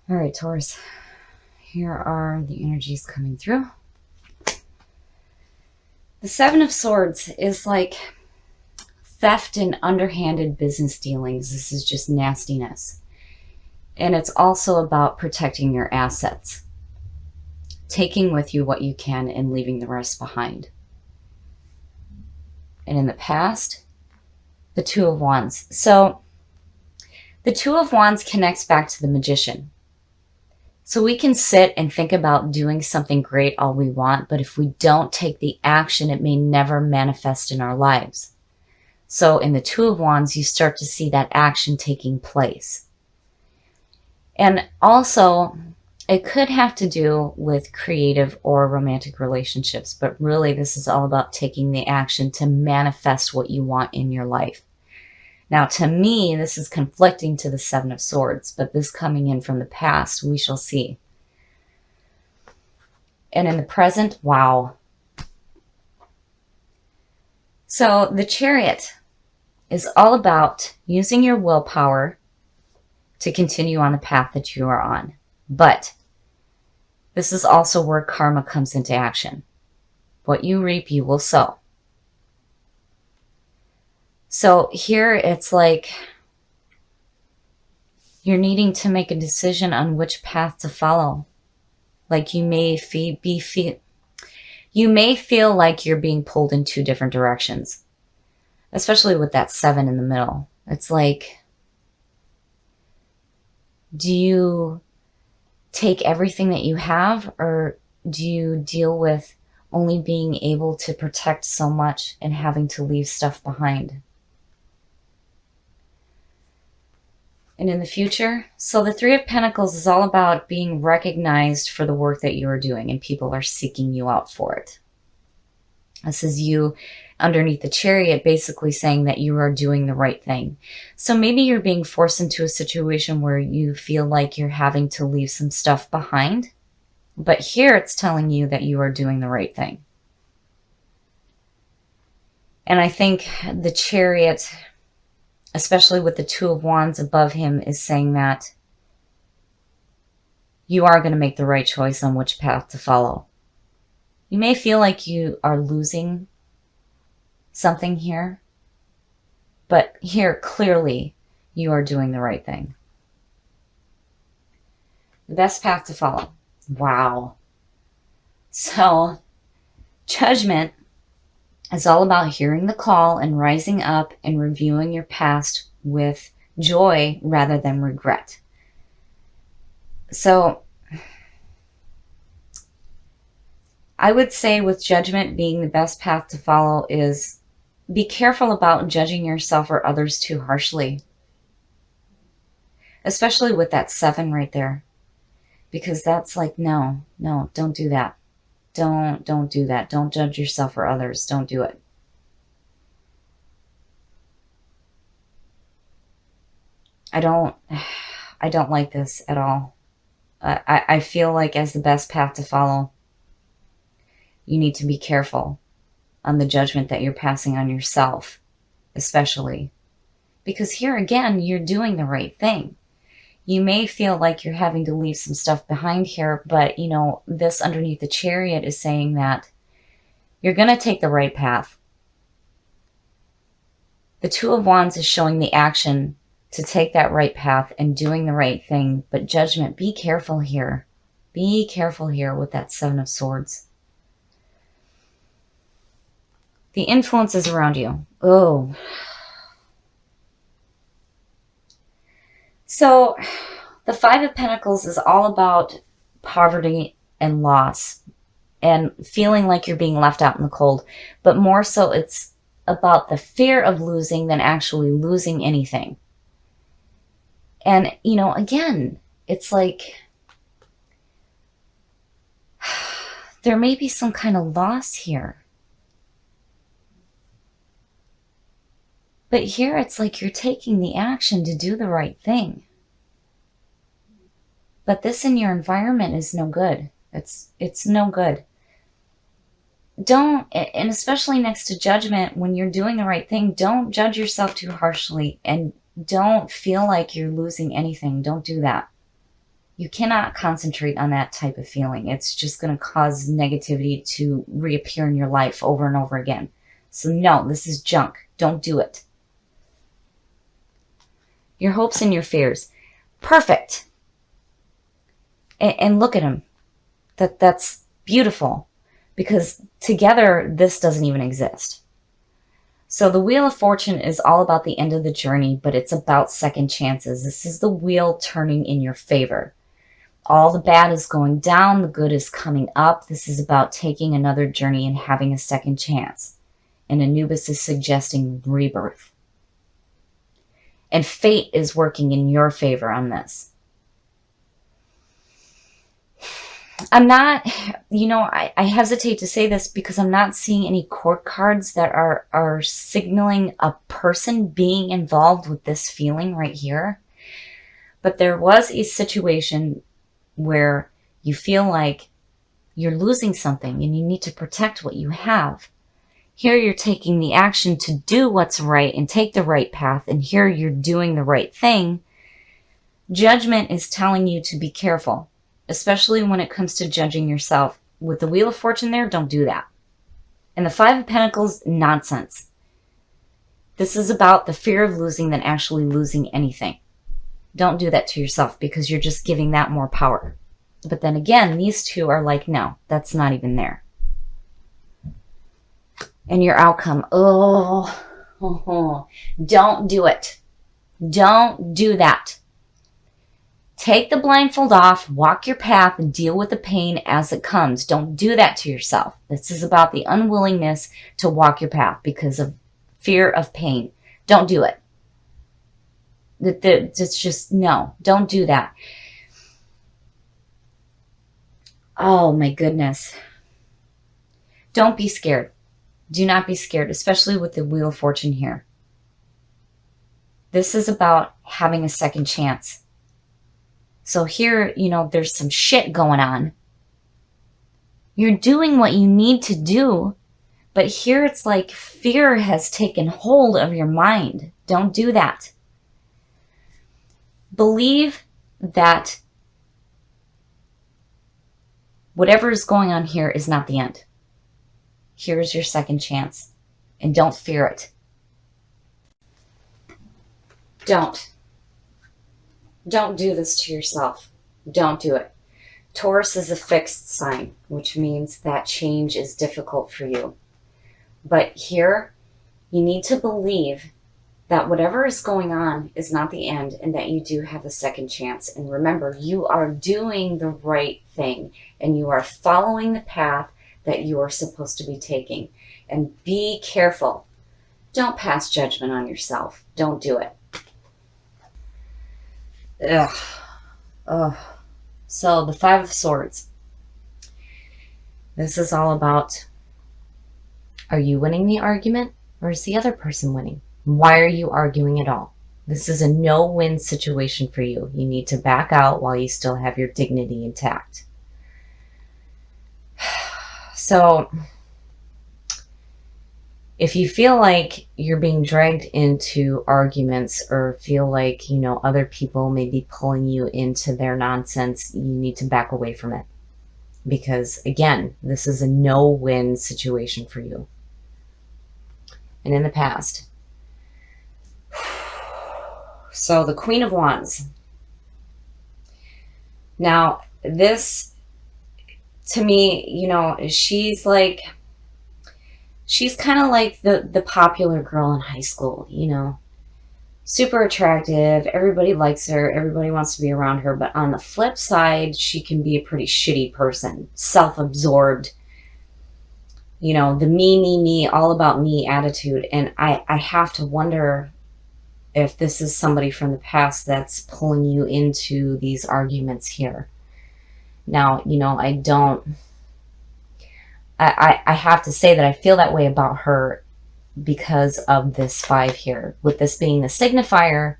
All right, Taurus, here are the energies coming through. The Seven of Swords is like theft and underhanded business dealings. This is just nastiness. And it's also about protecting your assets, taking with you what you can and leaving the rest behind. And in the past, the Two of Wands. So the Two of Wands connects back to the Magician. So we can sit and think about doing something great all we want, but if we don't take the action, it may never manifest in our lives. So in the Two of Wands, you start to see that action taking place. And also, it could have to do with creative or romantic relationships, but really this is all about taking the action to manifest what you want in your life. Now, to me, this is conflicting to the Seven of Swords, but this coming in from the past, we shall see. And in the present, wow. So the Chariot is all about using your willpower to continue on the path that you are on. But this is also where karma comes into action. What you reap, you will sow. So here it's like you're needing to make a decision on which path to follow. Like you may feel like you're being pulled in two different directions, especially with that 7 in the middle. It's like, do you take everything that you have, or do you deal with only being able to protect so much and having to leave stuff behind? And in the future, so the Three of Pentacles is all about being recognized for the work that you are doing, and people are seeking you out for it. This is you underneath the Chariot basically saying that you are doing the right thing. So maybe you're being forced into a situation where you feel like you're having to leave some stuff behind, but here it's telling you that you are doing the right thing. And I think the Chariot, especially with the Two of Wands above him, is saying that you are going to make the right choice on which path to follow. You may feel like you are losing something here, but here clearly you are doing the right thing. The best path to follow. Wow. So Judgment is all about hearing the call and rising up and reviewing your past with joy rather than regret. So I would say with Judgment being the best path to follow is be careful about judging yourself or others too harshly. Especially with that 7 right there. Because that's like, no, don't do that. Don't do that. Don't judge yourself or others. Don't do it. I don't like this at all. I feel like as the best path to follow, you need to be careful on the judgment that you're passing on yourself, especially. Because here again, you're doing the right thing. You may feel like you're having to leave some stuff behind here, but you know, this underneath the Chariot is saying that you're going to take the right path. The Two of Wands is showing the action to take that right path and doing the right thing, but Judgment, be careful here. Be careful here with that 7 of Swords. The influences around you. Oh. So the 5 of Pentacles is all about poverty and loss and feeling like you're being left out in the cold. But more so it's about the fear of losing than actually losing anything. And, you know, again, it's like there may be some kind of loss here. But here it's like you're taking the action to do the right thing. But this in your environment is no good. It's no good. Don't, and especially next to Judgment, when you're doing the right thing, don't judge yourself too harshly and don't feel like you're losing anything. Don't do that. You cannot concentrate on that type of feeling. It's just going to cause negativity to reappear in your life over and over again. So no, this is junk. Don't do it. Your hopes and your fears. Perfect. And look at them. That's beautiful. Because together, this doesn't even exist. So the Wheel of Fortune is all about the end of the journey, but it's about second chances. This is the wheel turning in your favor. All the bad is going down, the good is coming up. This is about taking another journey and having a second chance. And Anubis is suggesting rebirth. And fate is working in your favor on this. I'm not, I hesitate to say this because I'm not seeing any court cards that are signaling a person being involved with this feeling right here. But there was a situation where you feel like you're losing something and you need to protect what you have. Here you're taking the action to do what's right and take the right path, and here you're doing the right thing. Judgment is telling you to be careful, especially when it comes to judging yourself. With the Wheel of Fortune there, don't do that. And the Five of Pentacles, nonsense. This is about the fear of losing than actually losing anything. Don't do that to yourself because you're just giving that more power. But then again, these two are like, no, that's not even there. And your outcome, don't do it. Don't do that. Take the blindfold off, walk your path, and deal with the pain as it comes. Don't do that to yourself. This is about the unwillingness to walk your path because of fear of pain. Don't do it. It's just, no, don't do that. Oh my goodness. Don't be scared. Do not be scared, especially with the Wheel of Fortune here. This is about having a second chance. So here, there's some shit going on. You're doing what you need to do, but here it's like fear has taken hold of your mind. Don't do that. Believe that whatever is going on here is not the end. Here's your second chance, and don't fear it. Don't do this to yourself. Don't do it. Taurus is a fixed sign, which means that change is difficult for you. But here, you need to believe that whatever is going on is not the end and that you do have a second chance. And remember, you are doing the right thing and you are following the path that you are supposed to be taking. And be careful. Don't pass judgment on yourself. Don't do it. Ugh. So the Five of Swords. This is all about, are you winning the argument or is the other person winning? Why are you arguing at all? This is a no-win situation for you. You need to back out while you still have your dignity intact. So if you feel like you're being dragged into arguments or feel like, other people may be pulling you into their nonsense, you need to back away from it. Because again, this is a no-win situation for you. And in the past. So the Queen of Wands. Now, this, to me, she's kind of like the popular girl in high school, super attractive. Everybody likes her. Everybody wants to be around her. But on the flip side, she can be a pretty shitty person, self-absorbed, the me, all about me attitude. And I have to wonder if this is somebody from the past that's pulling you into these arguments here. Now, I have to say that I feel that way about her because of this 5 here. With this being the signifier,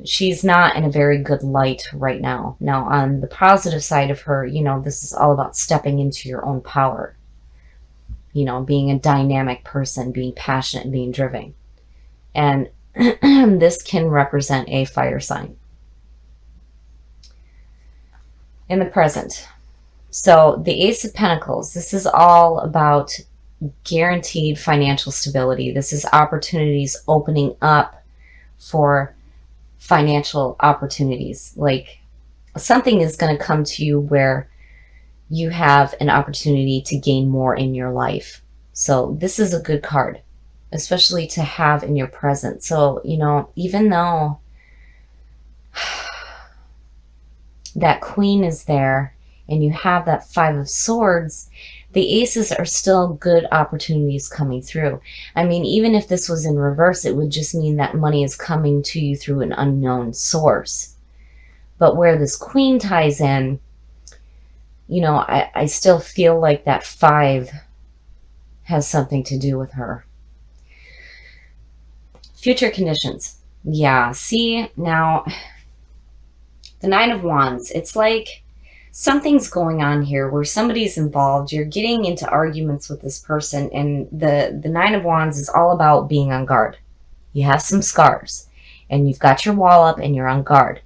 she's not in a very good light right now. Now, on the positive side of her, this is all about stepping into your own power. Being a dynamic person, being passionate, being driven. And this can represent a fire sign. in the present. So the Ace of Pentacles, this is all about guaranteed financial stability. This is opportunities opening up for financial opportunities. Like something is going to come to you where you have an opportunity to gain more in your life. So this is a good card, especially to have in your present. So, you know, even though that Queen is there and you have that Five of Swords, the aces are still good opportunities coming through. I mean, even if this was in reverse, it would just mean that money is coming to you through an unknown source. But where this Queen ties in, you know, I still feel like that 5 has something to do with her. Future conditions. Yeah, see, now, the Nine of Wands, it's like something's going on here where somebody's involved. You're getting into arguments with this person, and the Nine of Wands is all about being on guard. You have some scars, and you've got your wall up, and you're on guard.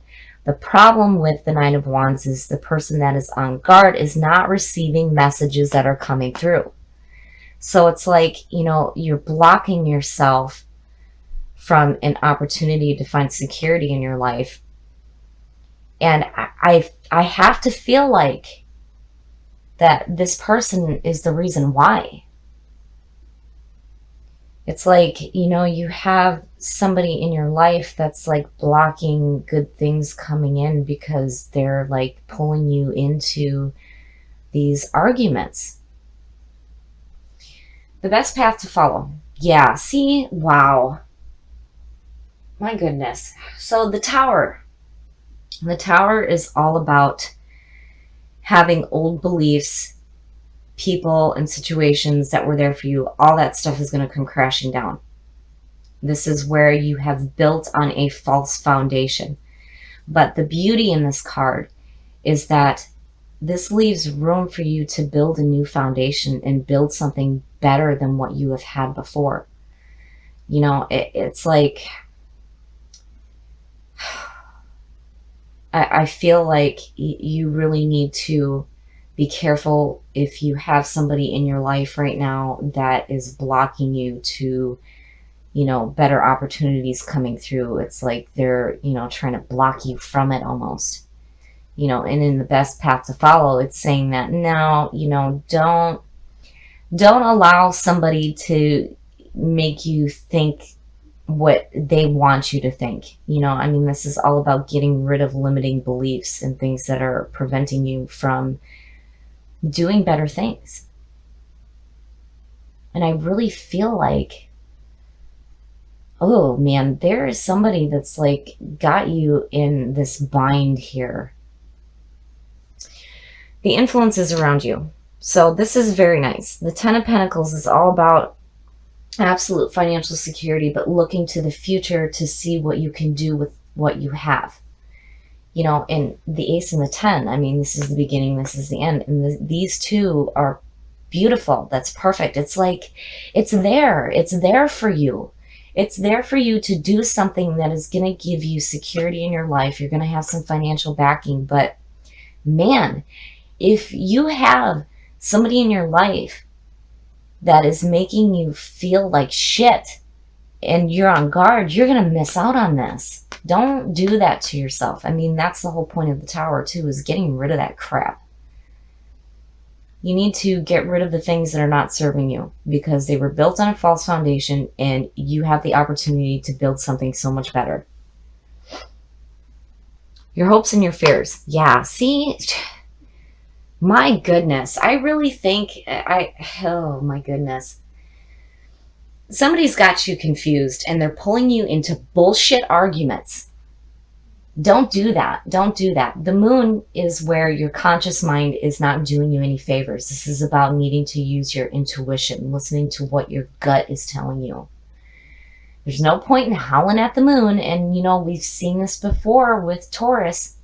The problem with the Nine of Wands is the person that is on guard is not receiving messages that are coming through. So it's like, you know, you're blocking yourself from an opportunity to find security in your life. And I have to feel like that this person is the reason why. It's like, you know, you have somebody in your life that's like blocking good things coming in because they're like pulling you into these arguments. The best path to follow. Yeah, see, wow. My goodness. So the Tower. The Tower is all about having old beliefs, people and situations that were there for you. All that stuff is going to come crashing down. This is where you have built on a false foundation. But the beauty in this card is that this leaves room for you to build a new foundation and build something better than what you have had before. You know, it's like, I feel like you really need to be careful if you have somebody in your life right now that is blocking you to, you know, better opportunities coming through. It's like they're, you know, trying to block you from it almost. You know, and in the best path to follow, it's saying that, no, you know, don't allow somebody to make you think what they want you to think. You know, I mean, this is all about getting rid of limiting beliefs and things that are preventing you from doing better things. And I really feel like, oh man, there is somebody that's like got you in this bind here. The influences around you. So this is very nice. The Ten of Pentacles is all about absolute financial security, but looking to the future to see what you can do with what you have. You know, and the Ace and the 10, I mean, this is the beginning, this is the end. And these two are beautiful. That's perfect. It's like, it's there. It's there for you. It's there for you to do something that is going to give you security in your life. You're going to have some financial backing. But man, if you have somebody in your life that is making you feel like shit and you're on guard, you're going to miss out on this. Don't do that to yourself. I mean, that's the whole point of the Tower too, is getting rid of that crap. You need to get rid of the things that are not serving you because they were built on a false foundation and you have the opportunity to build something so much better. Your hopes and your fears. Yeah, see, my goodness. I really think, oh my goodness. Somebody's got you confused and they're pulling you into bullshit arguments. Don't do that. Don't do that. The moon is where your conscious mind is not doing you any favors. This is about needing to use your intuition, listening to what your gut is telling you. There's no point in howling at the moon. And, you know, we've seen this before with Taurus.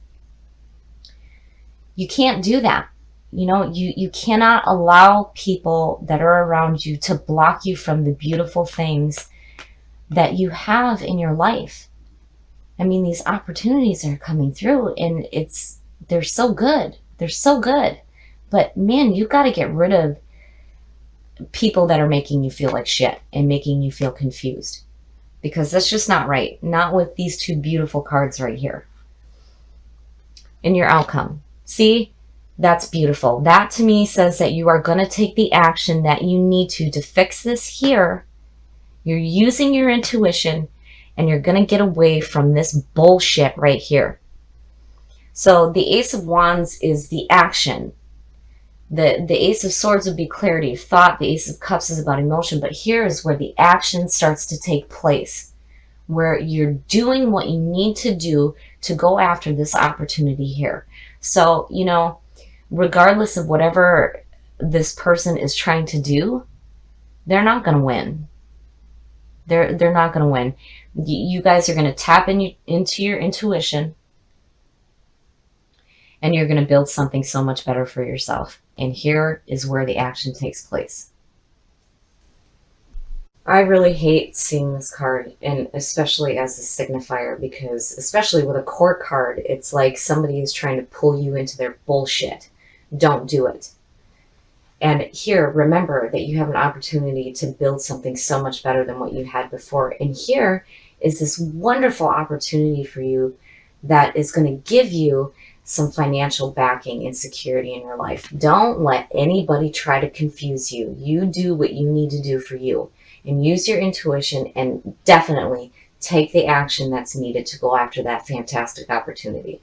You can't do that. You know, you cannot allow people that are around you to block you from the beautiful things that you have in your life. I mean, these opportunities are coming through and they're so good. They're so good. But man, you got to get rid of people that are making you feel like shit and making you feel confused, because that's just not right. Not with these two beautiful cards right here. In your outcome. See? That's beautiful. That to me says that you are going to take the action that you need to fix this here. You're using your intuition, and you're going to get away from this bullshit right here. So the Ace of Wands is the action. The Ace of Swords would be clarity of thought. The Ace of Cups is about emotion. But here is where the action starts to take place, where you're doing what you need to do to go after this opportunity here. So, you know, regardless of whatever this person is trying to do, they're not going to win. They're not going to win. You guys are going to tap into your intuition, and you're going to build something so much better for yourself. And here is where the action takes place. I really hate seeing this card, and especially as a signifier, because especially with a court card, it's like somebody is trying to pull you into their bullshit. Don't do it. And here, remember that you have an opportunity to build something so much better than what you had before. And here is this wonderful opportunity for you that is going to give you some financial backing and security in your life. Don't let anybody try to confuse you. You do what you need to do for you, and use your intuition, and definitely take the action that's needed to go after that fantastic opportunity.